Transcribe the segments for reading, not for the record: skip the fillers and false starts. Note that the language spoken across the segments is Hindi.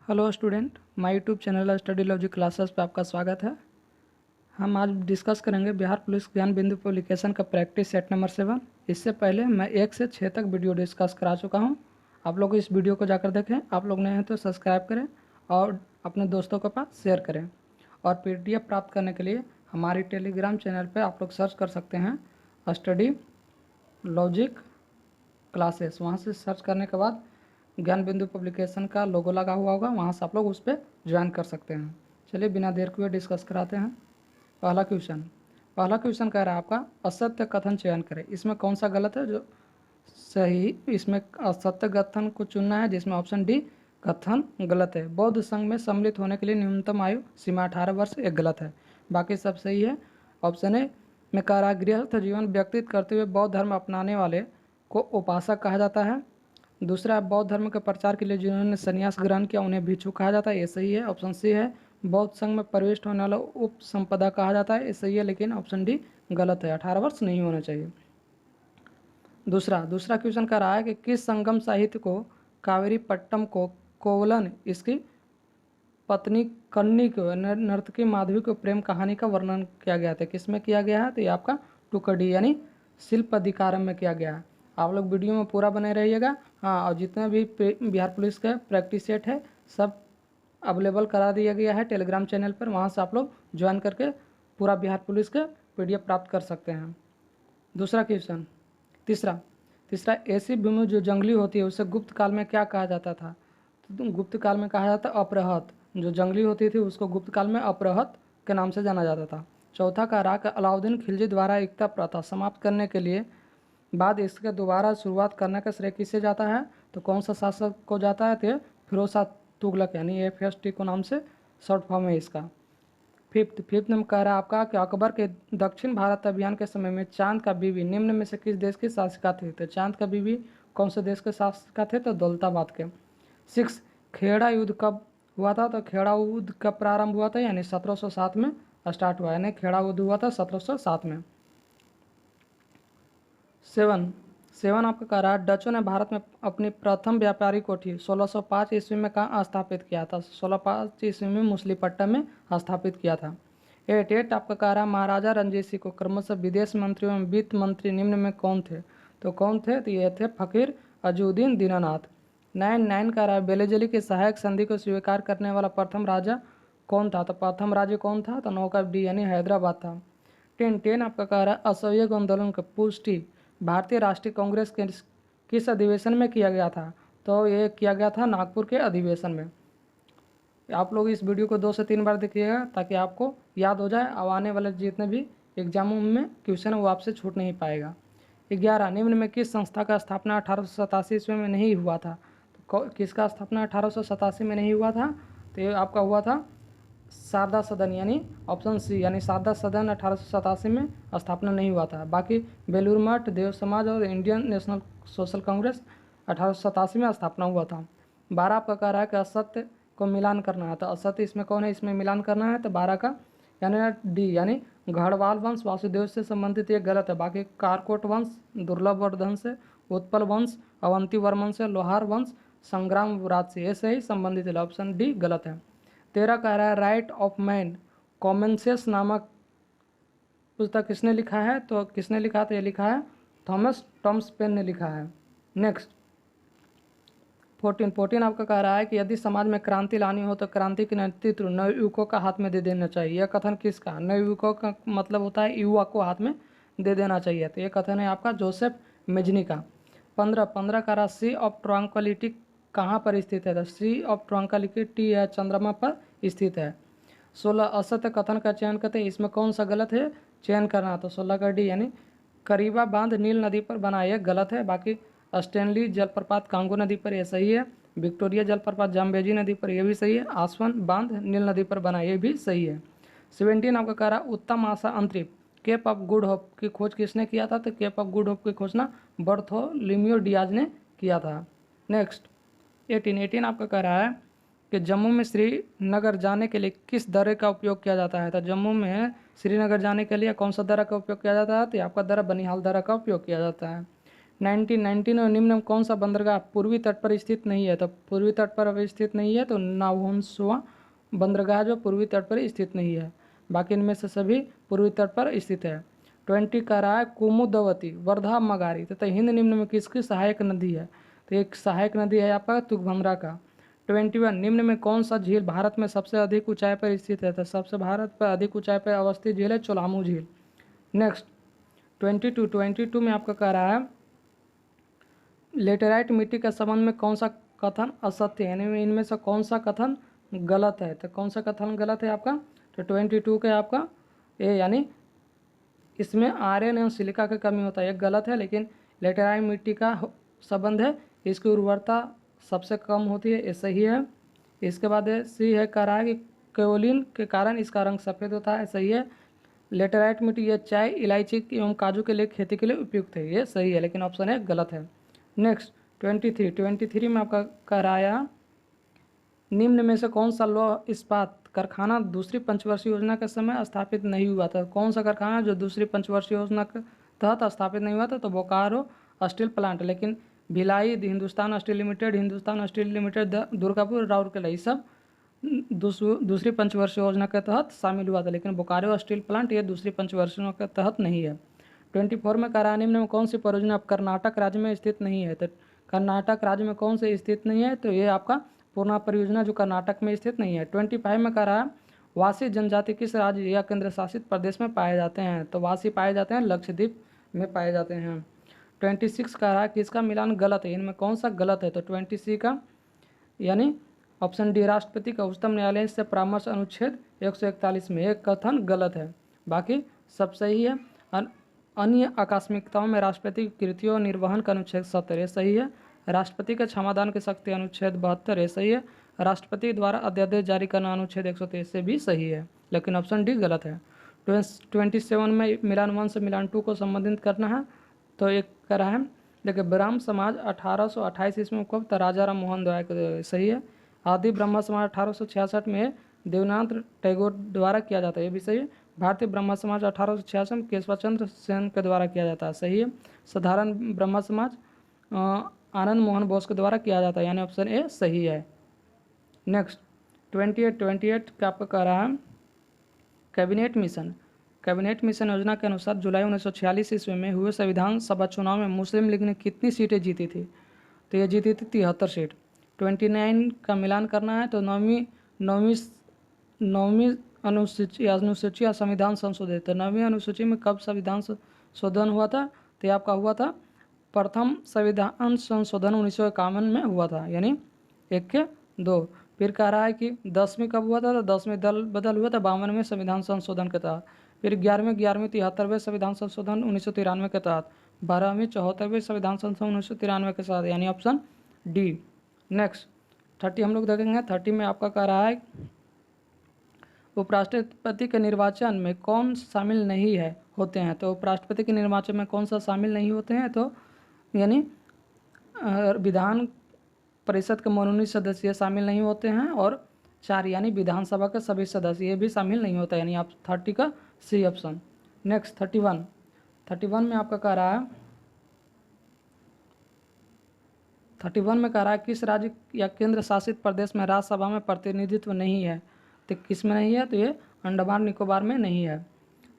Hello student, my YouTube channel study logic classes पे आपका स्वागत है। हम आज डिस्कस करेंगे बिहार पुलिस ज्ञान बिंदु पब्लिकेशन का प्रैक्टिस सेट नंबर 7। इससे पहले मैं 1 से 6 तक वीडियो डिस्कस करा चुका हूं। आप लोग इस वीडियो को जाकर देखें। आप लोग नए हैं तो सब्सक्राइब करें और अपने दोस्तों के पास शेयर करें। और PDF प्राप्त करने के लिए हमारी टेलीग्राम चैनल पर आप लोग सर्च कर सकते हैं स्टडी लॉजिक क्लासेस। वहाँ से सर्च करने के बाद ज्ञान बिंदु पब्लिकेशन का लोगो लगा हुआ होगा, वहाँ से आप लोग उस पर ज्वाइन कर सकते हैं। चलिए बिना देर किए डिस्कस कराते हैं। पहला क्वेश्चन कह रहा है आपका असत्य कथन चयन करें। इसमें कौन सा गलत है जो सही? इसमें असत्य कथन को चुनना है, जिसमें ऑप्शन डी कथन गलत है। बौद्ध संघ में सम्मिलित होने के लिए न्यूनतम आयु सीमा 18 वर्ष, एक गलत है। बाकी सब सही है। ऑप्शन ए में कारागृहस्थ जीवन व्यतीत करते हुए बौद्ध धर्म अपनाने वाले को उपासक कहा जाता है। दूसरा, बौद्ध धर्म के प्रचार के लिए जिन्होंने संन्यास ग्रहण किया उन्हें भिक्षु कहा जाता है, ये सही है। ऑप्शन सी है बौद्ध संघ में प्रविष्ट होने वाला उप संपदा कहा जाता है, ये सही है। लेकिन ऑप्शन डी गलत है, 18 वर्ष नहीं होना चाहिए। दूसरा क्वेश्चन कह रहा है कि किस संगम साहित्य को कावेरी पट्टम को कोवलन इसकी पत्नी कन्नी को नर्तकी माधवी को प्रेम कहानी का वर्णन किया गया था? किसमें किया गया है? तो ये आपका टुकड़ी यानी शिल्प अधिकारम में किया गया है। आप लोग वीडियो में पूरा बने रहिएगा। हाँ, और जितने भी बिहार पुलिस का प्रैक्टिस सेट है सब अवेलेबल करा दिया गया है टेलीग्राम चैनल पर। वहाँ से आप लोग ज्वाइन करके पूरा बिहार पुलिस का PDF प्राप्त कर सकते हैं। दूसरा क्वेश्चन तीसरा ऐसी भूमि जो जंगली होती है उसे गुप्त काल में क्या कहा जाता था? तो गुप्त काल में कहा जाता अपरहत। जो जंगली होती थी उसको गुप्त काल में अपरहत के नाम से जाना जाता था। चौथा कह रहा कि अलाउद्दीन खिलजी द्वारा एकता प्रथा समाप्त करने के लिए बाद इसके दोबारा शुरुआत करने का श्रेय किसे जाता है? तो कौन सा शासक को जाता है? तो फिरोज शाह तुगलक यानी FST को नाम से शॉर्ट फॉर्म है इसका। फिफ्थ नंबर कह रहा है आपका कि अकबर के दक्षिण भारत अभियान के समय में चांद का बीवी निम्न में से किस देश की शासिका थी? तो चांद का बीवी कौन से देश के शासिका थे? तो दौलताबाद के। 6, खेड़ा युद्ध कब हुआ था? तो खेड़ा युद्ध कब प्रारंभ हुआ था? यानी 1707 में स्टार्ट हुआ, यानी खेड़ा युद्ध हुआ था 1707 में। 7 आपका कह रहा है डचों ने भारत में अपनी प्रथम व्यापारी कोठी 1605 ईस्वी में कहाँ स्थापित किया था? 1605 ईस्वी में मुसलीपट्टम में स्थापित किया था। 8 आपका कह रहा है महाराजा रंजीत सिंह को क्रमशः विदेश मंत्री एवं वित्त मंत्री निम्न में कौन थे? तो कौन थे? तो ये थे फकीर अजूद्दीन दीनानाथ। 9 कह रहा है बेलेजली के सहायक संधि को स्वीकार करने वाला प्रथम राजा कौन था? तो प्रथम राज्य कौन था? तो 9 का डी यानी हैदराबाद था। 10 आपका कह रहा है असहयोग आंदोलन की पुष्टि भारतीय राष्ट्रीय कांग्रेस के किस अधिवेशन में किया गया था? तो ये किया गया था नागपुर के अधिवेशन में। आप लोग इस वीडियो को 2 से 3 बार देखिएगा ताकि आपको याद हो जाए। अब आने वाले जितने भी एग्जामों में क्वेश्चन है वो आपसे छूट नहीं पाएगा। 11 निम्न में किस संस्था का स्थापना 1887 ईस्वी में नहीं हुआ था? तो किसका स्थापना 1887 में नहीं हुआ था? तो ये आपका हुआ था शारदा सदन यानी ऑप्शन सी, यानी शारदा सदन 1887 में स्थापना नहीं हुआ था। बाकी बेलूर मठ, देव समाज और इंडियन नेशनल सोशल कांग्रेस 1887 में स्थापना हुआ था। 12 आपका कह रहा है कि असत्य को मिलान करना है। तो असत्य इसमें कौन है? इसमें मिलान करना है। तो 12 का यानी डी यानी गढ़वाल वंश वासुदेव से संबंधित ये गलत है। बाकी कारकोट वंश, दुर्लभ वर्धन से, उत्पल वंश, अवंती वर्मन से, लोहार वंश, संग्राम राज से, ये से ही संबंधित है। ऑप्शन डी गलत है। 13 कह रहा है राइट ऑफ मैन कॉमनसेंस नामक पुस्तक किसने लिखा है? तो किसने लिखा? तो ये लिखा है थॉमस टॉम्स पेन ने लिखा है। नेक्स्ट 14 आपका कह रहा है कि यदि समाज में क्रांति लानी हो तो क्रांति के नेतृत्व नवयुवकों का हाथ में दे देना चाहिए। यह कथन किसका? नवयुवकों का मतलब होता है युवा को हाथ में दे देना चाहिए। तो ये कथन है आपका जोसेफ मेजनी का। 15 का सी ऑफ ट्रंक्विलिटी कहाँ पर स्थित है? तो सी ऑफ ट्रंक्विलिटी है चंद्रमा पर स्थित है। 16 असत्य कथन का चयन करते हैं, इसमें कौन सा गलत है चयन करना? तो 16 का डी यानी करीबा बांध नील नदी पर बना, यह गलत है। बाकी स्टैनली जलप्रपात कांगो नदी पर, यह सही है। विक्टोरिया जलप्रपात जाम्बेजी नदी पर, यह भी सही है। आसवन बांध नील नदी पर बना, यह भी सही है। 17 आपका कह रहा उत्तम आशा अंतरिक्ष केप ऑफ गुड होप की खोज किसने किया था? तो केप ऑफ गुड होप की खोज ना बर्थोलोम्यू डियाज ने किया था। नेक्स्ट 18 आपका कह रहा है कि जम्मू में श्रीनगर जाने के लिए किस दर्रे का उपयोग किया जाता है? तो जम्मू में श्रीनगर जाने के लिए कौन सा दर्रा का उपयोग किया जाता है? तो आपका दर्रा बनिहाल दर्रा का उपयोग किया जाता है। 1919 में निम्न में कौन सा बंदरगाह पूर्वी तट पर स्थित नहीं है? तो पूर्वी तट पर अभी स्थित नहीं है तो नावोन्सुआ बंदरगाह जो पूर्वी तट पर स्थित नहीं है। बाकी इनमें से सभी पूर्वी तट पर स्थित है। 20 कह रहा है कुमुदवती, वर्धा, मगारी तथा हिंद निम्न में किसकी सहायक नदी है? तो एक सहायक नदी है आपका तुंगभद्रा का। 21 निम्न में कौन सा झील भारत में सबसे अधिक ऊंचाई पर स्थित है? तो सबसे भारत पर अधिक ऊंचाई पर अवस्थित झील है चोलामू झील। नेक्स्ट 22 में आपका कह रहा है लेटेराइट मिट्टी के संबंध में कौन सा कथन असत्य है? यानी इनमें से कौन सा कथन गलत है? तो कौन सा कथन गलत है आपका? तो 22 का आपका ए यानी इसमें आयरन एवं सिलिका की कमी होता है, ये गलत है। लेकिन लेटेराइट मिट्टी का संबंध है, इसकी उर्वरता सबसे कम होती है, ये सही है। इसके बाद सी है कह रहा है कि केओलिन के कारण इसका रंग सफ़ेद होता है, सही है। लेटेराइट मिट्टी यह चाय, इलायची एवं काजू के लिए खेती के लिए उपयुक्त है, ये सही है, लेकिन ऑप्शन है गलत है। नेक्स्ट 23 में आपका कह रहा है निम्न में से कौन सा लौह इस्पात कारखाना दूसरी पंचवर्षीय योजना के समय स्थापित नहीं हुआ था? कौन सा कारखाना जो दूसरी पंचवर्षीय योजना के तहत स्थापित नहीं हुआ था? तो बोकारो स्टील प्लांट। लेकिन Bhilai, Hindustan steel limited, Hindustan steel limited Durgapur, Rourkela, ये सब दूसरी पंचवर्षीय योजना के तहत शामिल हुआ था, लेकिन बोकारो स्टील प्लांट ये दूसरी पंचवर्षीय योजना के तहत नहीं है। 24 में कह रहा है निम्न में कौन सी परियोजना अब कर्नाटक राज्य में स्थित नहीं है? तो कर्नाटक राज्य में कौन से स्थित नहीं है? तो ये आपका पूर्णा परियोजना जो कर्नाटक में स्थित नहीं है। 25 में कह रहा है वासी जनजाति किस राज्य या केंद्र शासित प्रदेश में पाए जाते हैं? तो वासी पाए जाते हैं लक्षद्वीप में पाए जाते हैं। 26 कह रहा है कि इसका मिलान गलत है, इनमें कौन सा गलत है? तो 26 का यानी ऑप्शन डी राष्ट्रपति का उच्चतम न्यायालय से परामर्श अनुच्छेद 141 में एक कथन गलत है, बाकी सब सही है। अन्य आकस्मिकताओं में राष्ट्रपति की कृतियों निर्वहन का अनुच्छेद 70 सही है। राष्ट्रपति के क्षमादान की शक्ति अनुच्छेद 72 सही है। राष्ट्रपति द्वारा अध्यादेश जारी करना अनुच्छेद 123 से भी सही है, लेकिन ऑप्शन डी गलत है। 27 में मिलान 1 से मिलान 2 को संबंधित करना है, तो एक करा है देखिए ब्राह्म समाज 1828 ईस्वी में कब? राजा राम मोहन राय, सही है। आदि ब्रह्म समाज 1866 में देवनाथ टैगोर द्वारा किया जाता है, ये भी सही है। भारतीय ब्रह्म समाज 1866 में केशवचंद्र सेन के द्वारा किया जाता है, सही है। साधारण ब्रह्म समाज आनंद मोहन बोस के द्वारा किया जाता है, यानी ऑप्शन ए सही है। नेक्स्ट 28 का आपका कह रहा है कैबिनेट मिशन। कैबिनेट मिशन योजना के अनुसार जुलाई 1946 ईस्वी में हुए संविधान सभा चुनाव में मुस्लिम लीग ने कितनी सीटें जीती थी? तो ये जीती थी 73 सीट। 29 का मिलान करना है, तो नौवीं अनुसूची या संविधान संशोधित। तो 9वीं अनुसूची में कब संविधान संशोधन हुआ था? तो ये आपका हुआ था प्रथम संविधान संशोधन 1951 में हुआ था, यानी 1 के 2। फिर कह रहा है कि 10वीं कब हुआ था? तो 10वीं दल बदल हुआ था 52 में संविधान संशोधन के तहत। फिर 11वीं 73वें संविधान संशोधन 1993 के तहत। 12वीं 74वें संविधान संशोधन 1993 के साथ, यानी ऑप्शन डी। नेक्स्ट 30 हम लोग देखेंगे। 30 में आपका कह रहा है उपराष्ट्रपति के निर्वाचन में कौन शामिल नहीं है होते हैं? तो उपराष्ट्रपति के निर्वाचन में कौन सा शामिल नहीं होते हैं? तो यानी विधान परिषद के मनोनीत सदस्य शामिल नहीं होते हैं, और 4 यानी विधानसभा के सभी सदस्य ये भी शामिल नहीं होता, यानी आप 30 का सी ऑप्शन। नेक्स्ट 31 में आपका कह रहा है 31 में कह रहा है किस राज्य या केंद्र शासित प्रदेश में राज्यसभा में प्रतिनिधित्व नहीं है? तो किस में नहीं है? तो ये अंडमान निकोबार में नहीं है।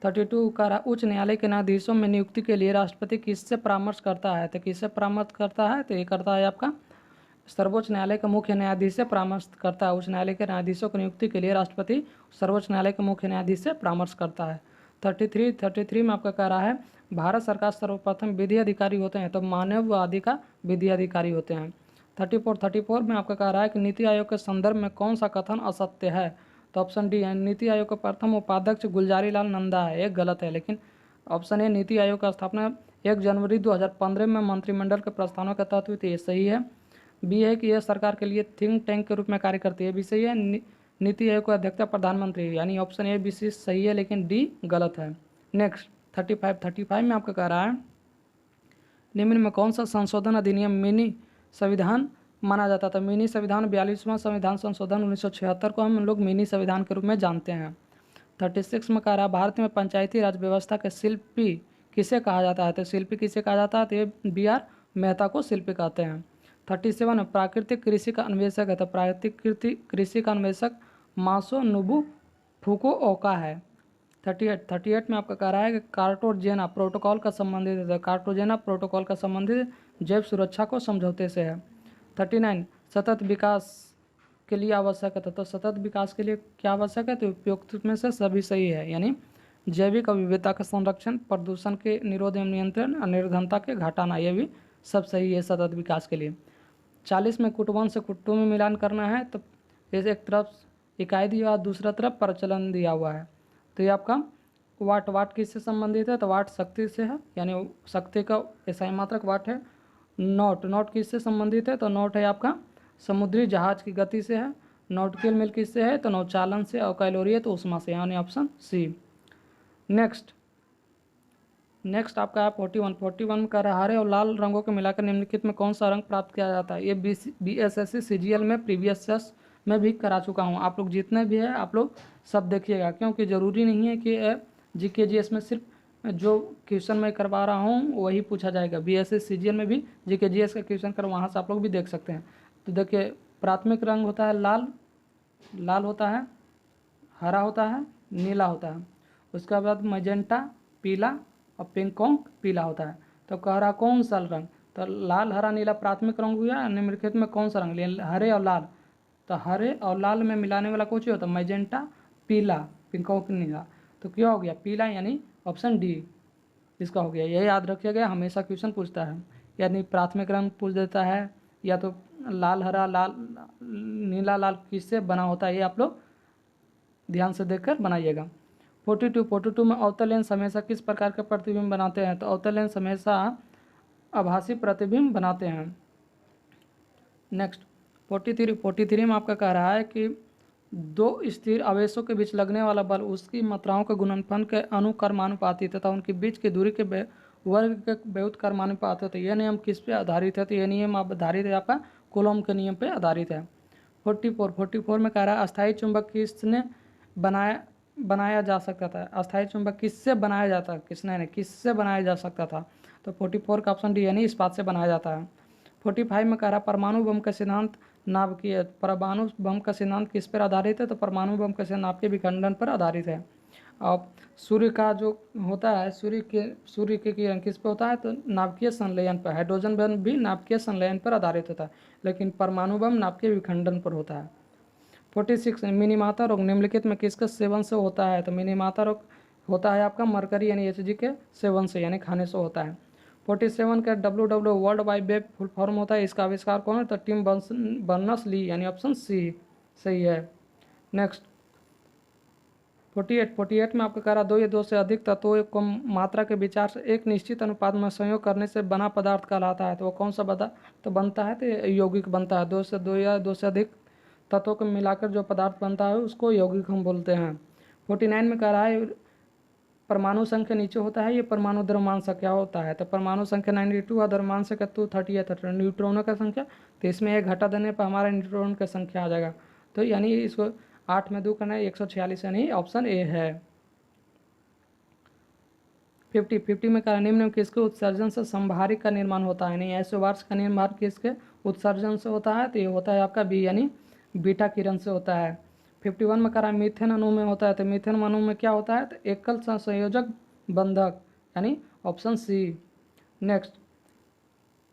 32 कह रहा उच्च न्यायालय के न्यायाधीशों में नियुक्ति के लिए राष्ट्रपति किससे परामर्श करता है? तो किससे परामर्श करता है? तो ये करता है आपका सर्वोच्च न्यायालय के मुख्य न्यायाधीश से परामर्श करता है। उच्च न्यायालय के न्यायाधीशों की नियुक्ति के लिए राष्ट्रपति सर्वोच्च न्यायालय के मुख्य न्यायाधीश से परामर्श करता है। 33 में आपका कह रहा है भारत सरकार सर्वप्रथम विधि अधिकारी होते हैं, तो मानववादी का विधि अधिकारी होते हैं। 34 में आपका कह रहा है कि नीति आयोग के संदर्भ में कौन सा कथन असत्य है? तो ऑप्शन डी है नीति आयोग के प्रथम उपाध्यक्ष गुलजारी लाल नंदा है, ये गलत है, लेकिन ऑप्शन ए नीति आयोग का स्थापना 1 जनवरी 2015 में मंत्रिमंडल के प्रस्तावों के तहत हुई थी, ये सही है। बी है कि यह सरकार के लिए थिंक टैंक के रूप में कार्य करती है, भी सही है। नीति आयोग का अध्यक्षता प्रधानमंत्री, यानी ऑप्शन ए बी सी सही है, लेकिन डी गलत है। नेक्स्ट 35 में आपका कह रहा है निम्न में कौन सा संशोधन अधिनियम मिनी संविधान माना जाता था? मिनी संविधान 42वां संविधान संशोधन 1976 को हम लोग मिनी संविधान के रूप में जानते हैं। 36 में कह रहा है भारत में पंचायती राज व्यवस्था के शिल्पी किसे कहा जाता है? तो शिल्पी किसे कहा जाता है? तो ये BR मेहता को शिल्पी कहते हैं। 37 प्राकृतिक कृषि का अन्वेषक है। तो प्राकृतिक कृषि का अन्वेषक मासानोबु फुकुओका है। 38 में आपका कह रहा है कि कार्टाजेना प्रोटोकॉल का संबंधित है। कार्टाजेना प्रोटोकॉल का संबंधित जैव सुरक्षा को समझौते से है। 39 सतत विकास के लिए आवश्यक है। तो सतत विकास के लिए क्या आवश्यक है? तो उपयुक्त में से सभी सही है, यानी जैविक विविधता का संरक्षण, प्रदूषण के निरोध एवं नियंत्रण और निर्धनता के घटाना, ये भी सब सही है सतत विकास के लिए। 40 में कुटवन से कुट्टू में मिलान करना है। तो जैसे एक तरफ इकाई दिया हुआ, दूसरा तरफ प्रचलन दिया हुआ है। तो ये आपका वाट किससे संबंधित है? तो वाट शक्ति से है, यानी शक्ति का एसआई मात्रक वाट है। नॉट किससे संबंधित है? तो नॉट है आपका समुद्री जहाज की गति से है। नॉटिकल मील किससे है? तो नौचालन से। और कैलोरी है तो ऊष्मा से, यानी ऑप्शन सी। नेक्स्ट आपका है 41 में कह रहा है हरे और लाल रंगों को मिलाकर निम्नलिखित में कौन सा रंग प्राप्त किया जाता है? ये BSSC CGL में प्रीवियस ईयर्स में भी करा चुका हूँ। आप लोग जितने भी है आप लोग सब देखिएगा, क्योंकि ज़रूरी नहीं है कि GKGS में सिर्फ जो क्वेश्चन मैं करवा रहा हूँ वही पूछा जाएगा। BSSC CGL में भी GKGS का क्वेश्चन कर, वहाँ से आप लोग भी देख सकते हैं। तो देखिए, प्राथमिक रंग होता है लाल होता है, हरा होता है, नीला होता है। उसके बाद मैजेंटा पीला और पिंकॉन्ग पीला होता है। तो कह रहा कौन सा रंग? तो लाल हरा नीला प्राथमिक रंग हुआ। निम्नलिखित में कौन सा रंग? हरे और लाल। तो हरे और लाल में मिलाने वाला कुछ होता है मैजेंटा पीला, पिंकॉन्ग नीला। तो क्या हो गया? पीला, यानी ऑप्शन डी इसका हो गया। यही याद रखिएगा, हमेशा क्वेश्चन पूछता है, यानी प्राथमिक रंग पूछ देता है, या तो लाल हरा लाल नीला लाल किससे बना होता है, ये आप लोग ध्यान से देखकर बनाइएगा। 42 में अवतल लेंस हमेशा किस प्रकार के प्रतिबिंब बनाते हैं? तो अवतल लेंस हमेशा आभासी प्रतिबिंब बनाते हैं। नेक्स्ट 43 में आपका कह रहा है कि दो स्थिर आवेशों के बीच लगने वाला बल उसकी मात्राओं के गुणनफल के अनुक्रमानुपाती तथा उनके बीच की दूरी के वर्ग के व्युत्क्रमानुपाती है। तो यह नियम किस पे आधारित है? तो यह नियम आधारित है आपका कूलॉम के नियम पे आधारित है। 44 में कह रहा है अस्थायी चुंबक किसने बनाया जा सकता था? अस्थायी चुंबक किससे बनाया जाता है? किससे बनाया जा सकता था? तो 44 का ऑप्शन डी, यानी इस्पात से बनाया जाता है। 45 में कह रहा परमाणु बम का सिद्धांत नाभिकीय। परमाणु बम का सिद्धांत किस पर आधारित है? तो परमाणु बम का सिद्धांत नाभिकीय विखंडन पर आधारित है। और सूर्य का जो होता है, सूर्य के किरण किस पे होता है? तो नाभिकीय संलयन पर। हाइड्रोजन बम भी नाभिकीय संलयन पर आधारित होता है, लेकिन परमाणु बम नाभिकीय विखंडन पर होता है। 46 मिनीमाता रोग निम्नलिखित में किसके सेवन से होता है? तो मिनीमाता रोग होता है आपका मरकरी यानी Hg के सेवन से, यानी खाने से होता है। 47 का WW world wide web full form होता है, इसका आविष्कार कौन है? तो टिम बर्नर्स ली, यानी ऑप्शन सी सही है। नेक्स्ट 48 में आपका कह रहा दो या दो से अधिक तत्वों को मात्रा के विचार से एक निश्चित अनुपात में संयोग करने से बना पदार्थ कहलाता है। तो वो कौन सा पदार्थ बनता है? तो यौगिक बनता है। दो या दो से अधिक तत्वों को मिलाकर जो पदार्थ बनता है उसको यौगिक हम बोलते हैं। 49 में कह रहा है परमाणु संख्या नीचे होता है, ये परमाणु द्रव्यमान संख्या होता है। तो परमाणु संख्या 92 और द्रव्यमान संख्या 238 है। न्यूट्रॉनों का संख्या, तो इसमें एक घटा देने पर हमारा न्यूट्रॉन का संख्या आ जाएगा। तो यानी इसको 8 में 2 करना है 146, यानी ऑप्शन ए है। 50 में कह रहा निम्न में किसके उत्सर्जन से संभारी का निर्माण होता है? यानी ऐसोबार्स का निर्माण किसके उत्सर्जन से होता है? तो ये होता है आपका बी, यानी बीटा किरण से होता है। 51 में कह रहा है मीथेन अणु में होता है। तो मीथेन अणु में क्या होता है? तो एकल संयोजक बंधक, यानी ऑप्शन सी। नेक्स्ट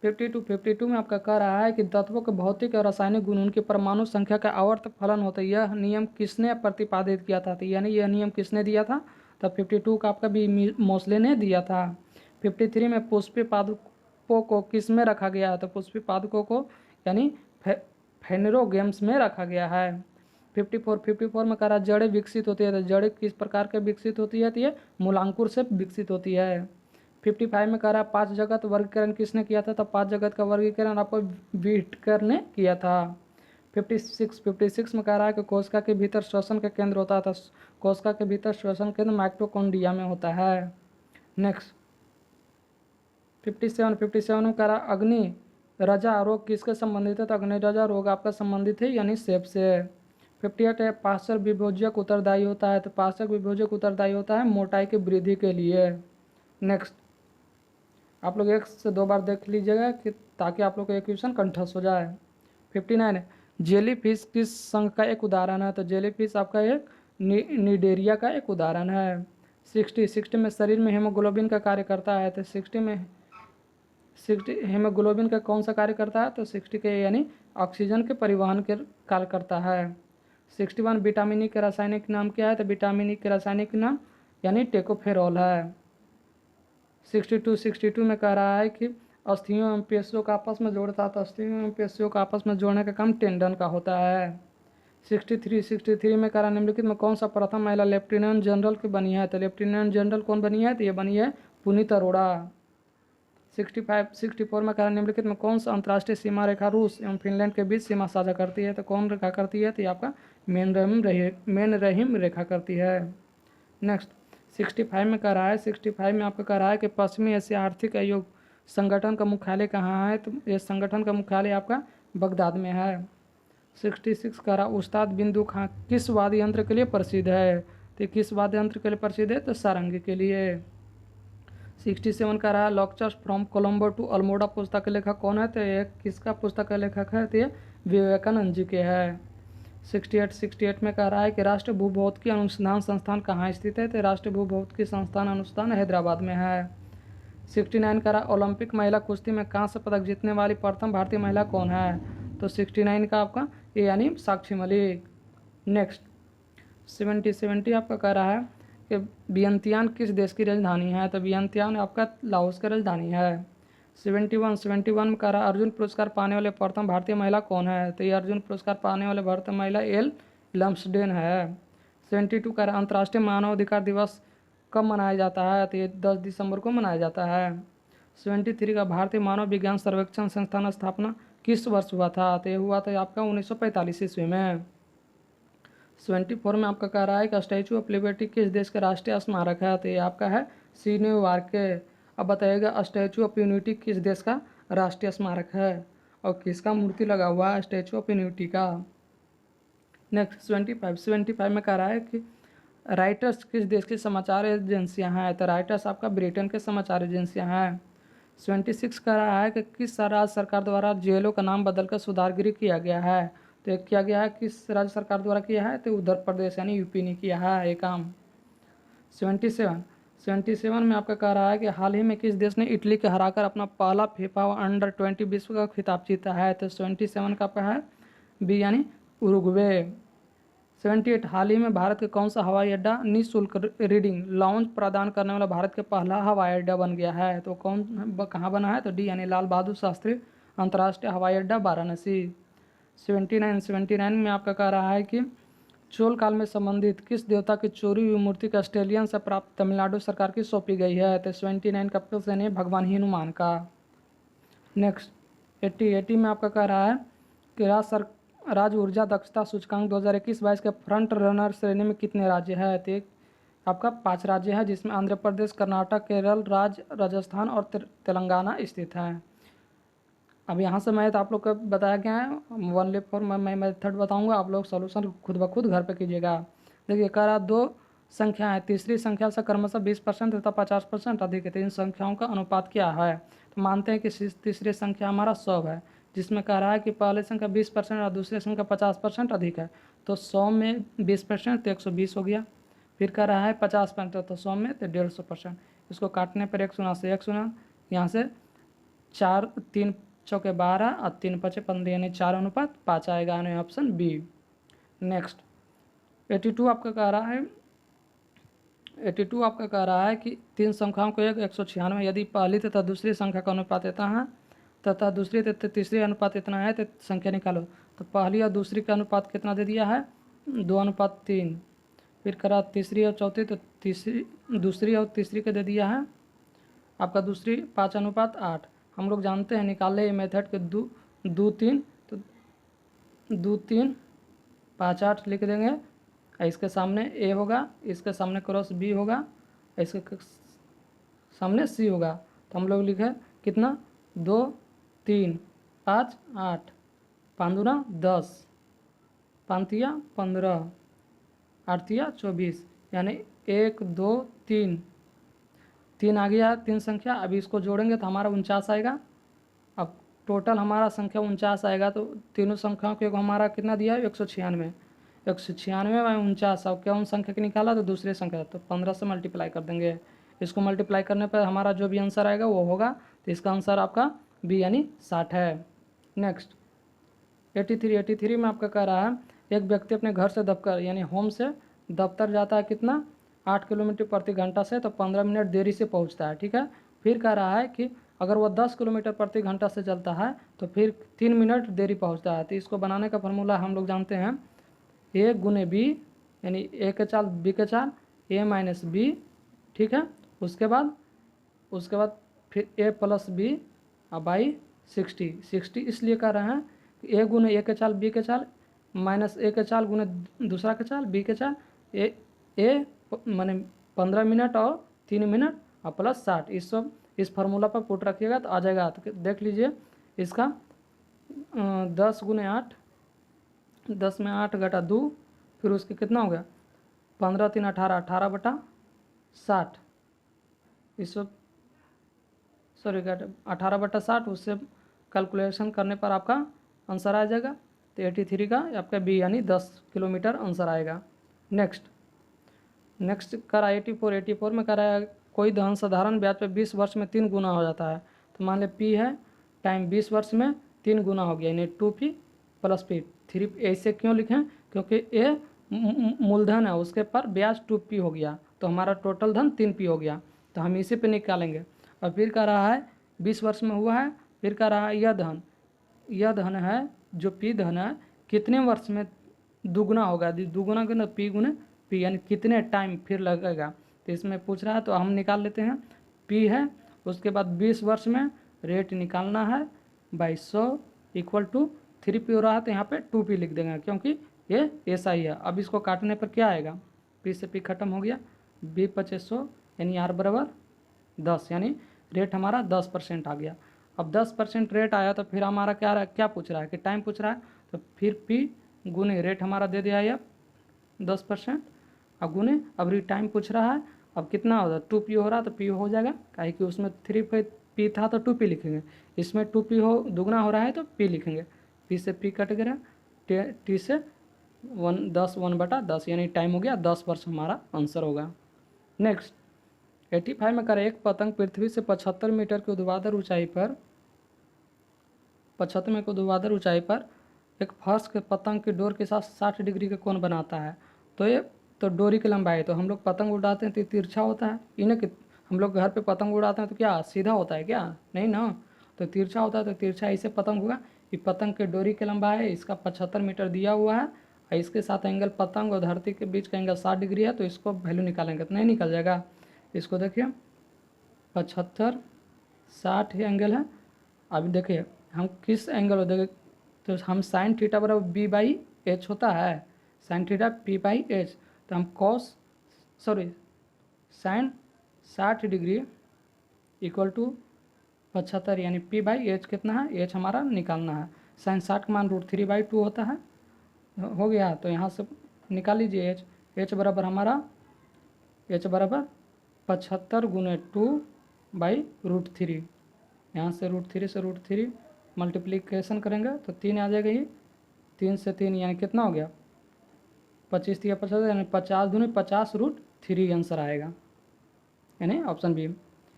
52 में आपका कह रहा है कि तत्वों के भौतिक और रासायनिक गुण उनकी परमाणु संख्या का आवर्त फलन होता है। यह नियम किसने प्रतिपादित किया था? तो यानी यह नियम किसने दिया था? तो 52 का आपका भी मोस्ले ने दिया था। 53 में पुष्पी पादुकों को किस में रखा गया है? तो पुष्पी पादुकों को यानी फेनरोगेम्स में रखा गया है। 54 में कह रहा जड़ें विकसित होती है। तो जड़ें किस प्रकार के विकसित होती है? तो ये मूलांकुर से विकसित होती है। 55 में कह रहा है 5 जगत वर्गीकरण किसने किया था? तो 5 जगत का वर्गीकरण आपको व्हिटकर ने किया था। 56 में कह रहा है कि कोशिका के भीतर श्वसन का केंद्र होता था। कोशिका के भीतर श्वसन केंद्र माइटोकॉन्ड्रिया में होता है। नेक्स्ट 57 में कह रहा अग्नि रजा रोग किसके संबंधित है? तो अग्नि रजा रोग आपका संबंधित है, यानी सेब से। 58 है पार्श्व विभोजक उत्तरदायी होता है। तो पार्श्व विभोजक उत्तरदायी होता है मोटाई की वृद्धि के लिए। नेक्स्ट आप लोग एक से दो बार देख लीजिएगा कि ताकि आप लोग को इक्वेशन कंठस्थ हो जाए। 59 है, जेली फिश किस संघ का एक उदाहरण है? तो जेली फिश आपका एक निडेरिया का एक उदाहरण है। 60 में शरीर में हेमोग्लोबिन का कार्य करता है। तो 60 हेमोग्लोबिन का कौन सा कार्य करता है? तो 60 के यानी ऑक्सीजन के परिवहन के कार्य करता है। 61 विटामिन ई के रासायनिक नाम क्या है? तो विटामिन ई के रासायनिक नाम यानी टेकोफेरॉल है। 62 में कह रहा है कि अस्थियों एवं पेशियों का आपस में जोड़ता है। तो अस्थियों एवं पेशियों का आपस में जोड़ने का काम टेंडन का होता है। 63 में कह रहा है निम्नलिखित में कौन सा प्रथम महिला लेफ्टिनेंट जनरल की बनी है? तो लेफ्टिनेंट जनरल कौन बनी है? तो ये बनी है पुनीत अरोड़ा। 64 में कह रहा है निम्नलिखित में कौन सा अंतर्राष्ट्रीय सीमा रेखा रूस एवं फिनलैंड के बीच सीमा साझा करती है? तो कौन रेखा करती है? तो ये आपका मेन रहीम रेखा करती है। नेक्स्ट 65 में कह रहा है 65 में आपका कह रहा है कि पश्चिमी एशिया आर्थिक आयोग संगठन का मुख्यालय कहाँ है? तो ये संगठन का मुख्यालय आपका बगदाद में है। 66 कह रहा उस्ताद बिंदु खां किस वाद्य यंत्र के लिए प्रसिद्ध है? तो किस वाद्य यंत्र के लिए प्रसिद्ध है? तो सारंगी के लिए। 67 का रहा lectures from Colombo to Almora पुस्तक के लेखक कौन है? तो ये किसका पुस्तक का लेखक है? तो ये विवेकानंद जी के है। 68 में कह रहा है कि राष्ट्रीय भूभौतिकी अनुसंधान संस्थान कहाँ स्थित है? तो राष्ट्रीय भूभौतिकी संस्थान अनुसंधान हैदराबाद में है। 69 कह रहा ओलंपिक महिला कुश्ती में कांस्य पदक जीतने वाली प्रथम भारतीय महिला कौन है? तो 69 का आपका ये यानी साक्षी मलिक। नेक्स्ट 70 आपका कह रहा है कि वियंतियान किस देश की राजधानी है? तो वियंतियान आपका लाओस की राजधानी है। 71 में कह रहा अर्जुन पुरस्कार पाने वाले प्रथम भारतीय महिला कौन है? तो ये अर्जुन पुरस्कार पाने वाले भारतीय महिला एल लम्सडेन है। 72 कह रहा अंतर्राष्ट्रीय मानवाधिकार दिवस कब मनाया जाता है? तो ये 10 दिसंबर को मनाया जाता है। 73 का भारतीय मानव विज्ञान सर्वेक्षण संस्थान स्थापना किस वर्ष हुआ था? तो ये हुआ था आपका 1945 ईस्वी में। 74 में आपका कह रहा है कि स्टैचू ऑफ लिबर्टी किस देश का राष्ट्रीय स्मारक है? तो ये आपका है न्यूयॉर्क के। अब बताइएगा स्टैचू ऑफ यूनिटी किस देश का राष्ट्रीय स्मारक है और किसका मूर्ति लगा हुआ है स्टैचू ऑफ यूनिटी का? नेक्स्ट 75 में कह रहा है कि राइटर्स किस देश की समाचार एजेंसियां हैं? तो राइटर्स आपका ब्रिटेन के समाचार एजेंसियां हैं। 76 कह रहा है कि किस राज्य सरकार द्वारा जेलों का नाम बदलकर सुधारगृह किया गया है? तो एक किया गया है किस राज्य सरकार द्वारा किया है? तो उत्तर प्रदेश यानी यूपी ने किया है ये काम। 77 में आपका कह रहा है कि हाल ही में किस देश ने इटली के हराकर अपना पहला फीफा अंडर-20 विश्व का खिताब जीता है? तो 77 का आपका है बी यानी उरुग्वे। 78 हाल ही में भारत के कौन सा हवाई अड्डा निःशुल्क रीडिंग लाउंज प्रदान करने वाला भारत के पहला हवाई अड्डा बन गया है? तो कौन कहाँ बना है? तो डी यानी लाल बहादुर शास्त्री अंतर्राष्ट्रीय हवाई अड्डा वाराणसी। 79 में आपका कह रहा है कि चोल काल में संबंधित किस देवता की चोरी हुई मूर्ति का ऑस्ट्रेलियन से प्राप्त तमिलनाडु सरकार की सौंपी गई है? तो 79 का ऑप्शन है भगवान हनुमान का। नेक्स्ट 80 में आपका कह रहा है कि राज्य ऊर्जा दक्षता सूचकांक 2021-22 के फ्रंट रनर श्रेणी में कितने राज्य है? तो आपका 5 राज्य है जिसमें आंध्र प्रदेश, कर्नाटक, केरल राज्य, राजस्थान और तेलंगाना स्थित है। अब यहाँ से मैथ आप लोग को बताया गया है 1 लेप फॉर मैं मेथड बताऊंगा, आप लोग सॉल्यूशन खुद ब खुद घर पे कीजिएगा। देखिए कह रहा दो संख्या है, तीसरी संख्या से क्रमशः 20% तथा 50% अधिक है, तो इन संख्याओं का अनुपात क्या है? तो मानते हैं कि तीसरी संख्या हमारा 100 है, जिसमें कह रहा है कि पहले संख्या 20% और दूसरी संख्या 50% अधिक है। तो 100 में 20% तो 120 हो गया। फिर कह रहा है 50% तो 100 में तो 150%। इसको काटने पर 1 से 1 यहाँ से 4 3 चौके 12 और 3 5 15 यानी 4:5 आएगा यानी ऑप्शन बी। नेक्स्ट 82 आपका कह रहा है 82 आपका कह रहा है कि तीन संख्याओं को 196 यदि पहली तथा दूसरी संख्या का अनुपात इतना है तथा दूसरी तथा तीसरी अनुपात इतना है तो संख्या निकालो। तो पहली और दूसरी का अनुपात कितना दे दिया है? 2:3। फिर करा तीसरी और चौथी, तो दूसरी और तीसरी का दे दिया है आपका दूसरी 5:8। हम लोग जानते हैं निकाले ये मेथड के 2 3 तो 2 3 5 8 लिख देंगे। इसके सामने ए होगा, इसके सामने क्रॉस बी होगा, इसके सामने सी होगा। तो हम लोग लिखे कितना 2 3 5 8 5 10 5 15 8 24 यानी 1 2 3 3 आ गया 3 संख्या। अभी इसको जोड़ेंगे तो हमारा 49 आएगा। अब टोटल हमारा संख्या 49 आएगा, तो तीनों संख्याओं के हमारा कितना दिया है 196। 196 बाई 49, और क्या उन संख्या की निकाला तो दूसरे संख्या, तो 15 से मल्टीप्लाई कर देंगे। इसको मल्टीप्लाई करने पर हमारा जो भी आंसर आएगा वो होगा, तो इसका आंसर आपका बी यानी 60 है। नेक्स्ट 83 में आपका कह रहा है एक व्यक्ति अपने घर से दफ्तर यानी होम से दफ्तर जाता है कितना 8 किलोमीटर प्रति घंटा से, तो 15 मिनट देरी से पहुंचता है। ठीक है, फिर कह रहा है कि अगर वह 10 किलोमीटर प्रति घंटा से चलता है तो फिर 3 मिनट देरी पहुंचता है। तो इसको बनाने का फॉर्मूला हम लोग जानते हैं, ए गुने बी यानी ए के चाल बी के चाल ए माइनस बी। ठीक है, उसके बाद फिर ए प्लस बी बाई 60 इसलिए कह रहे हैं कि ए गुने ए के चाल बी के चाल माइनस ए के चाल गुने दूसरा के चाल बी के चाल ए माने 15 मिनट और 3 मिनट और प्लस 60। इस फार्मूला पर पुट रखिएगा तो आ जाएगा। तो देख लीजिए इसका 10 गुने 8, 10 में 8 घटा 2, फिर उसके कितना हो गया 15 3 18, 18 बटा 60। इस 18 बटा 60, उससे कैलकुलेशन करने पर आपका आंसर आ जाएगा। तो 83 का आपका बी यानी 10 किलोमीटर आंसर आएगा। नेक्स्ट करा 84 में करा है कोई धन साधारण ब्याज पर 20 वर्ष में 3 गुना हो जाता है। तो मान लें पी है टाइम 20 वर्ष में 3 गुना हो गया, यानी 2p प्लस पी। 3 ऐसे क्यों लिखें, क्योंकि ए मूलधन है, उसके पर ब्याज 2p हो गया, तो हमारा टोटल धन 3p हो गया। तो हम इसी पे निकालेंगे। और फिर कह रहा है 20 वर्ष में हुआ है, फिर कह रहा है यह धन है जो पी धन है कितने वर्ष में दुगुना होगा। दुगुना गुना पी यानी कितने टाइम फिर लगेगा। तो इसमें पूछ रहा है तो हम निकाल लेते हैं। पी है, उसके बाद 20 वर्ष में रेट निकालना है बाई 100 इक्वल टू 3p हो रहा है, तो यहाँ पे 2p लिख देंगे क्योंकि ये ऐसा ही है। अब इसको काटने पर क्या आएगा, पी से पी खत्म हो गया, बी 2500 यानी आर बराबर 10, यानी रेट हमारा 10% आ गया। अब 10% रेट आया तो फिर हमारा क्या पूछ रहा है कि टाइम पूछ रहा है, तो फिर पी गुने रेट हमारा दे दिया है 10%, अब गुने अब टाइम पूछ रहा है, अब कितना होगा 2p हो रहा है तो p हो जाएगा, काहे कि उसमें 3p था तो 2p लिखेंगे, इसमें 2p हो दुगना हो रहा है तो p लिखेंगे। p से p कट गया, t से 1 यानी टाइम हो गया 10 वर्ष, हमारा आंसर होगा। नेक्स्ट 85 में करें एक पतंग पृथ्वी से 75 मीटर की ऊर्ध्वाधर ऊंचाई पर 75 मीटर की ऊर्ध्वाधर ऊंचाई पर एक फर्श के पतंग की डोर के साथ 60 डिग्री का कोण बनाता है। तो डोरी की लंबाई, तो हम लोग पतंग उड़ाते हैं तो तिरछा होता है, इन्हें कि हम लोग घर पे पतंग उड़ाते हैं तो क्या सीधा होता है क्या, नहीं ना, तो तिरछा होता है। तो तिरछा ऐसे पतंग होगा कि पतंग के डोरी की लंबाई है इसका 75 मीटर दिया हुआ है, और इसके साथ एंगल पतंग और धरती के बीच का एंगल 60 डिग्री है, तो इसको वैल्यू निकालेंगे तो नहीं निकल जाएगा। इसको देखिए 75 60 एंगल है। अभी देखिए हम किस एंगल देखें, तो हम साइन थीटा बराबर बी बाई एच होता है, sine theta P by H, तो हम साइन 60 डिग्री इक्वल टू 75 यानी पी बाई एच कितना है, एच हमारा निकालना है। साइन 60 का मान √3/2 होता है, हो गया। तो यहाँ से निकाल लीजिए एच बराबर हमारा 75 गुने 2/√3, यहाँ से √3 मल्टीप्लिकेशन करेंगे तो 3 आ जाएगा, ये 3 से 3 यानी कितना हो गया 25 या 50 यानी 50 दूनी 50√3 आंसर आएगा, यानी ऑप्शन बी।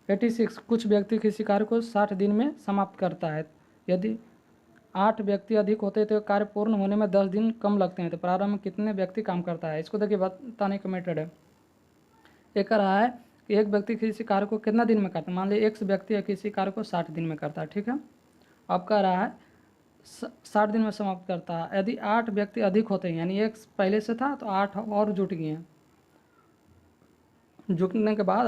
86 कुछ व्यक्ति किसी कार्य को 60 दिन में समाप्त करता है। यदि 8 व्यक्ति अधिक होते हैं तो कार्य पूर्ण होने में 10 दिन कम लगते हैं, तो प्रारंभ में कितने व्यक्ति काम करता है। इसको देखिए बताने का मेथड है। एक कह रहा है कि एक व्यक्ति किसी कार्य को कितना दिन में करता है, मान लीजिए एक व्यक्ति है किसी कार्य को 60 दिन में करता है, ठीक है। अब कह रहा है 60 दिन में समाप्त करता है। यदि 8 व्यक्ति अधिक होते हैं, यानी एक पहले से था तो 8 और जुट गए हैं, जुटने के बाद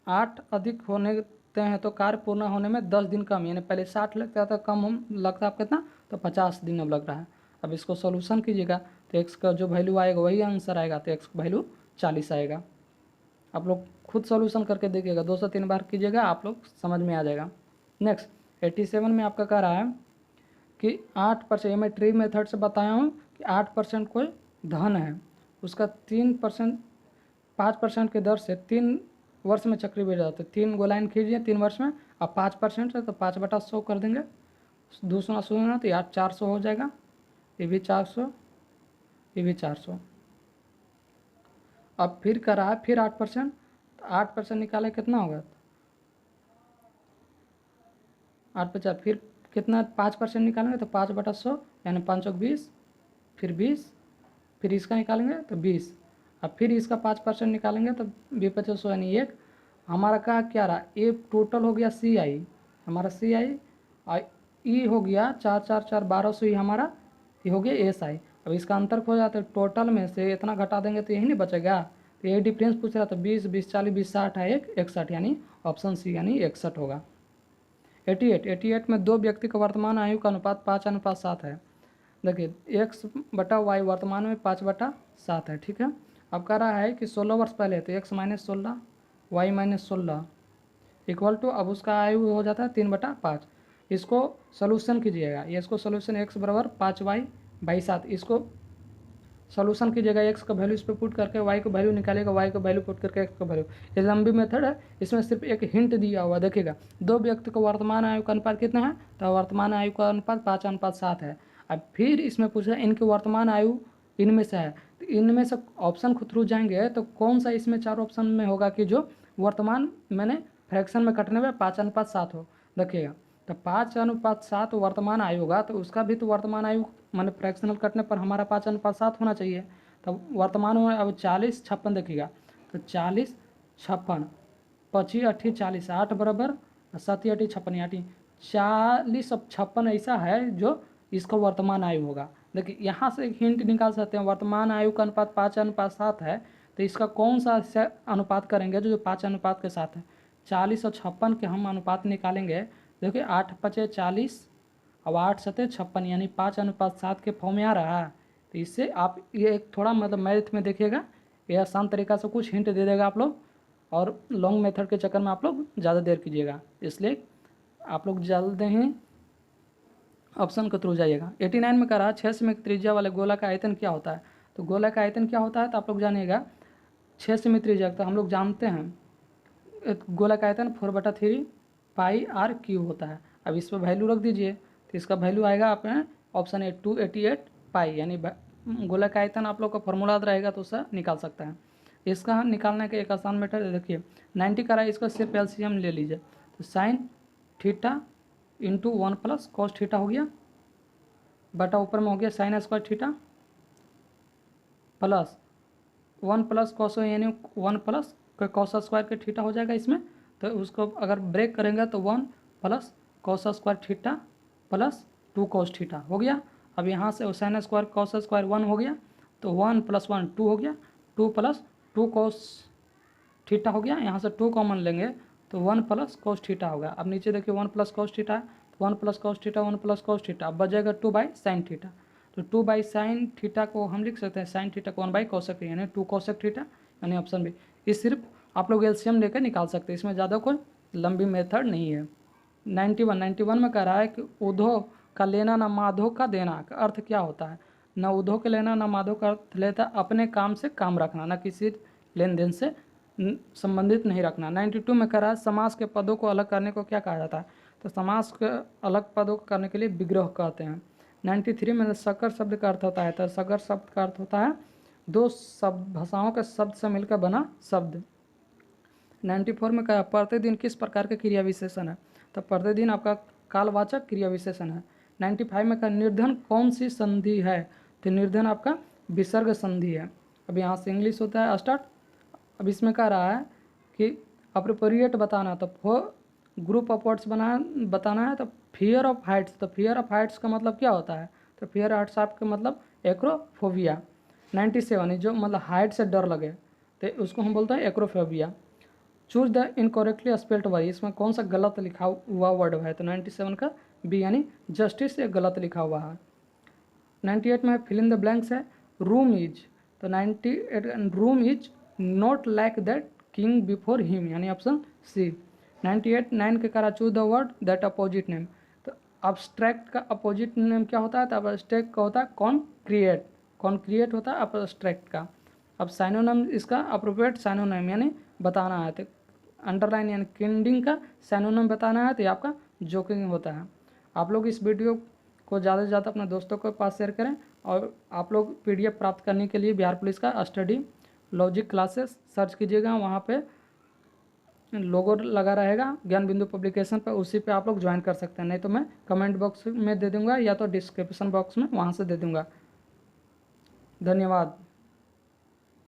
8 अधिक होने हैं तो कार्य पूर्ण होने में 10 दिन कम, यानी पहले 60 लगता था, कम लगता है कितना, तो 50 दिन अब लग रहा है। अब इसको सोल्यूशन कीजिएगा तो x का जो वैल्यू आएगा वही आंसर आएगा, तो x का वैल्यू 40 आएगा। आप लोग खुद सोल्यूशन करके देखिएगा, 2 से 3 बार कीजिएगा, आप लोग समझ में आ जाएगा। नेक्स्ट 87 में आपका कह रहा है कि 8%, मैं ट्री मेथड से बताया हूँ कि 8% कोई धन है, उसका 5% के दर से 3 वर्ष में चक्रवृद्धि दर। तो 3 गोलाइन खींचिए 3 वर्ष में, अब 5% है तो 5/100 कर देंगे, 2 शून्य शून्य तो यार 400 हो जाएगा, ये भी 400, ये भी 400। अब फिर कर रहा है फिर 8%, तो 8% निकाले कितना होगा, 8 × 4 फिर कितना, 5% निकालेंगे तो 5/100 यानी 5 × 20, फिर 20, फिर इसका निकालेंगे तो 20, अब फिर इसका 5% निकालेंगे तो 20×500 यानी 1। हमारा क्या रहा, ए टोटल हो गया CI, हमारा CI, और ई हो गया 4 4 4 1200, ही हमारा ये हो गया SI। अब इसका अंतर खो जाता है, टोटल में से इतना घटा देंगे तो यही नहीं बचेगा, तो यही डिफरेंस पूछ रहा था, 20 20 40 20 60 है 1 61, यानी ऑप्शन सी यानी 61 होगा। 88 में 2 व्यक्ति का वर्तमान आयु का अनुपात 5:7 है। देखिए x/y वर्तमान में 5/7 है, ठीक है। अब कह रहा है कि 16 वर्ष पहले, तो x - 16 y - 16 इक्वल टू, अब उसका आयु हो जाता है 3/5। इसको सोल्यूशन कीजिएगा, ये इसको सोल्यूशन x बराबर 5y/7, इसको सोल्यूशन कीजिएगा, x का वैल्यू इस पर पुट करके y का वैल्यू निकालिएगा, y का वैल्यू पुट करके x का वैल्यू। ये लंबी मेथड है, इसमें सिर्फ एक हिंट दिया हुआ, देखिएगा 2 व्यक्ति का वर्तमान आयु का अनुपात कितना है, तो वर्तमान आयु का अनुपात 5:7 है। अब फिर इसमें पूछा इनकी वर्तमान आयु इनमें से है, तो इनमें से ऑप्शन के थ्रू जाएंगे तो कौन सा इसमें 4 ऑप्शन में होगा कि जो वर्तमान मैंने फ्रैक्शन में कटने में 5:7 हो। देखिएगा तो 5:7 वर्तमान आयु होगा, तो उसका भी तो वर्तमान आयु मैंने फ्रैक्शनल कटने पर हमारा 5:7 होना चाहिए। तब वर्तमान में अब 40 56 देखिएगा, तो 40 56 25 8 40, 8 बराबर 7 8 56, यानी 40 अब 56 ऐसा है जो इसका वर्तमान आयु होगा। देखिए यहाँ से एक हिंट निकाल सकते हैं, वर्तमान आयु का अनुपात 5:7 है, तो इसका कौन सा अनुपात करेंगे जो 5 के साथ है। 40 और 56 के हम अनुपात निकालेंगे। देखिए 8 × 5 = 40, अब 8 × 7 = 56, यानी 5:7 के फॉर्म में आ रहा है। तो इससे आप ये एक थोड़ा मतलब मैथ में देखिएगा, ये आसान तरीका से कुछ हिंट दे देगा आप लोग, और लॉन्ग मेथड के चक्कर में आप लोग ज़्यादा देर कीजिएगा, इसलिए आप लोग जल्द ही ऑप्शन के थ्रू जाइएगा। 89 में कह रहा है 6 सेमी की त्रिज्या वाले गोला का आयतन क्या होता है। तो गोला का आयतन क्या होता है, तो आप लोग जानिएगा 6 सेमी त्रिज्या, तो हम लोग जानते हैं गोला का आयतन 4/3 πr³ होता है। अब इस पर वैल्यू रख दीजिए, तो इसका वैल्यू आएगा अपने ऑप्शन ए 288 पाई, यानी गोला का आयतन आप लोग का फॉर्मूला रहेगा तो उससे निकाल सकता है। इसका निकालने का एक आसान मेथड है, देखिए 90 का रहा है, इसका सिर्फ एलसीएम ले लीजिए, तो sine theta into 1 + cos theta हो गया, बटा ऊपर में हो गया sin square theta plus 1 + cos, यानी 1 + cos स्क्वायर के थीटा हो जाएगा इसमें। तो उसको अगर ब्रेक करेंगे तो 1 + cos square theta plus 2 cos theta हो गया। अब यहाँ से sin स्क्वायर cos स्क्वायर 1 हो गया, तो 1 + 1 2 हो गया, 2 + 2 cos थीटा हो गया। यहाँ से 2 कॉमन लेंगे तो 1 + cos थीटा होगा। अब नीचे देखिए 1 + cos theta, 1 + cos theta 1 + cos theta, अब बचेगा 2/sin थीटा। तो 2/sin थीटा को हम लिख सकते हैं sin थीटा को 1/cosec, यानी 2 cosec थीटा, यानी ऑप्शन बी। ये सिर्फ आप लोग एलसीएम लेकर निकाल सकते हैं, इसमें ज़्यादा कोई लंबी मेथड नहीं है। 91 में कह रहा है कि उधो का लेना ना माधो का देना का अर्थ क्या होता है। न उधो के लेना ना माधो का अर्थ लेता अपने काम से काम रखना, न किसी लेन देन से संबंधित नहीं रखना। 92 में कह रहा है समास के पदों को अलग करने को क्या कहा जाता है। तो समास के अलग पदों को करने के लिए विग्रह कहते हैं। 93 में सकर शब्द का अर्थ होता है, तो सकर शब्द का अर्थ होता है 2 शब्द भाषाओं के शब्द से मिलकर बना शब्द। 94 में कहा प्रतिदिन किस प्रकार के क्रिया विशेषण है। तो प्रतिदिन आपका कालवाचक क्रिया विशेषण है। 95 में कहा निर्धन कौन सी संधि है। तो निर्धन आपका विसर्ग संधि है। अब यहाँ से इंग्लिश होता है स्टार्ट। अब इसमें कह रहा है कि अप्रोप्रिएट बताना, तो ग्रुप ऑफ वर्ड्स बताना है। तो फियर ऑफ हाइट्स, तो फियर ऑफ हाइट्स का मतलब क्या होता है। तो फियर ऑफ हाइट्स आपका मतलब एक्रोफोबिया। 97 जो मतलब हाइट से डर लगे, तो उसको हम बोलते हैं acrophobia. Choose the incorrectly spelled word, इसमें कौन सा गलत लिखा हुआ वर्ड है। तो 97 का बी, यानी जस्टिस से गलत लिखा हुआ है। 98 में फिल इन द ब्लैंक्स है रूम इज। तो 98 room is not like that king before him, यानी ऑप्शन सी। 98 9 के करा choose the word that opposite name. तो अब्स्ट्रैक्ट का अपोजिट नेम क्या होता है। तो अब्स्ट्रैक्ट का होता है कॉन्क्रिएट, कॉन्क्रिएट होता है अब्स्ट्रैक्ट का। अब साइनोनिम इसका अप्रोप्रिएट साइनोनिम यानी बताना है। तो अंडरलाइन यानी किंडिंग का सैनोनिम बताना है तो ये आपका जोकिंग होता है। आप लोग इस वीडियो को ज़्यादा से ज़्यादा अपने दोस्तों के पास शेयर करें और आप लोग PDF प्राप्त करने के लिए बिहार पुलिस का स्टडी लॉजिक क्लासेस सर्च कीजिएगा, वहाँ पे लोगो लगा रहेगा ज्ञान बिंदु पब्लिकेशन पर, उसी पे आप लोग ज्वाइन कर सकते हैं, नहीं तो मैं कमेंट बॉक्स में दे दूंगा या तो डिस्क्रिप्शन बॉक्स में वहाँ से दे दूंगा। धन्यवाद।